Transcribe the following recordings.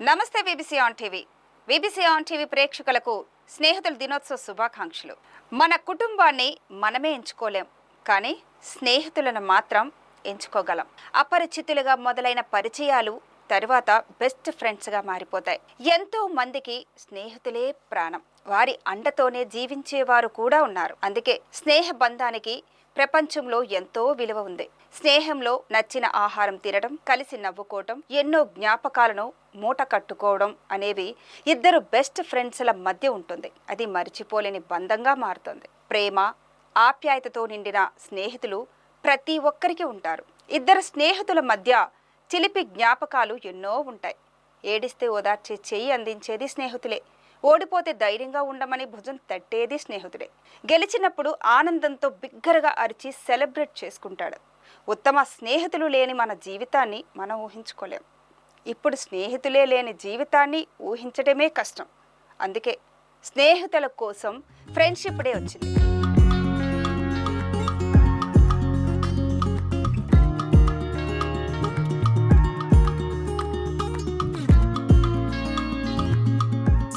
నమస్తే BBC on TV. BBC on TV ప్రేక్షకులకు స్నేహితుల దినోత్సవ శుభాకాంక్షలు. మన కుటుంబాన్ని మనమే ఎంచుకోలేం, కానీ స్నేహితులను మాత్రం ఎంచుకోగలం. అపరిచితులుగా మొదలైన పరిచయాలు తరువాత బెస్ట్ ఫ్రెండ్స్గా మారిపోతాయి. ఎంతో మందికి స్నేహితులే ప్రాణం. వారి అండతోనే జీవించేవారు కూడా ఉన్నారు. అందుకే స్నేహ బంధానికి ప్రపంచంలో ఎంతో విలువ ఉంది. స్నేహంలో నచ్చిన ఆహారం తినడం, కలిసి నవ్వుకోవడం, ఎన్నో జ్ఞాపకాలను మూట కట్టుకోవడం అనేవి ఇద్దరు బెస్ట్ ఫ్రెండ్స్ల మధ్య ఉంటుంది. అది మరిచిపోలేని బంధంగా మారుతుంది. ప్రేమ, ఆప్యాయతతో నిండిన స్నేహితులు ప్రతి ఒక్కరికి ఉంటారు. ఇద్దరు స్నేహితుల మధ్య చిలిపి జ్ఞాపకాలు ఎన్నో ఉంటాయి. ఏడిస్తే ఓదార్చే చెయ్యి అందించేది స్నేహితులే. ఓడిపోతే ధైర్యంగా ఉండమని భుజం తట్టేది స్నేహితుడే. గెలిచినప్పుడు ఆనందంతో బిగ్గరగా అరిచి సెలబ్రేట్ చేసుకుంటాడు. ఉత్తమ స్నేహితులు లేని మన జీవితాన్ని మనం ఊహించుకోలేం. ఇప్పుడు స్నేహితులే లేని జీవితాన్ని ఊహించడమే కష్టం. అందుకే స్నేహితుల కోసం ఫ్రెండ్షిప్ డే వచ్చింది.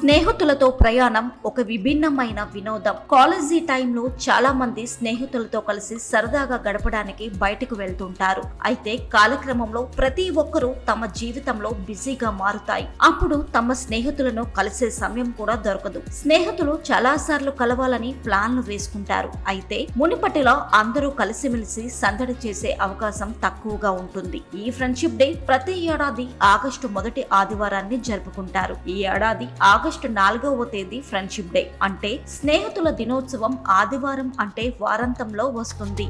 స్నేహితులతో ప్రయాణం ఒక విభిన్నమైన వినోదం. కాలేజీ టైంలో చాలా మంది స్నేహితులతో కలిసి సరదాగా గడపడానికి బయటకు వెళ్తుంటారు. అయితే కాలక్రమంలో ప్రతి ఒక్కరూ తమ జీవితంలో బిజీగా మారుతాయి. అప్పుడు తమ స్నేహితులను కలిసే సమయం కూడా దొరకదు. స్నేహితులు చాలా సార్లు కలవాలని ప్లాన్లు వేసుకుంటారు. అయితే మునిపటిలా అందరూ కలిసిమెలిసి సందడి చేసే అవకాశం తక్కువగా ఉంటుంది. ఈ ఫ్రెండ్షిప్ డే ప్రతి ఏడాది ఆగస్టు మొదటి ఆదివారాన్ని జరుపుకుంటారు. ఈ ఏడాది ఆగస్టు 4వ తేదీ ఫ్రెండ్షిప్ డే. అంటే స్నేహితుల దినోత్సవం ఆదివారం అంటే వారాంతంలో వస్తుంది.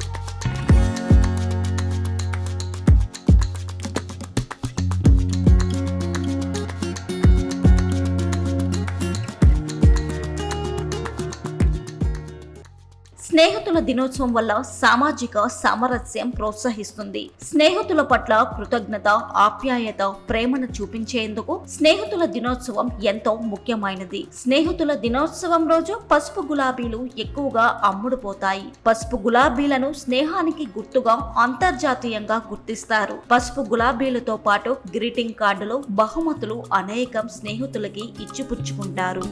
స్నేహితుల దినోత్సవం వల్ల సామాజిక సామరస్యం ప్రోత్సహిస్తుంది. స్నేహితుల పట్ల కృతజ్ఞత, ఆప్యాయత, ప్రేమను చూపించేందుకు స్నేహితుల దినోత్సవం ఎంతో ముఖ్యమైనది. స్నేహితుల దినోత్సవం రోజు పసుపు గులాబీలు ఎక్కువగా అమ్ముడుపోతాయి. పసుపు గులాబీలను స్నేహానికి గుర్తుగా అంతర్జాతీయంగా గుర్తిస్తారు. పసుపు గులాబీలతో పాటు గ్రీటింగ్ కార్డులు, బహుమతులు అనేకం స్నేహితులకి ఇచ్చిపుచ్చుకుంటారు.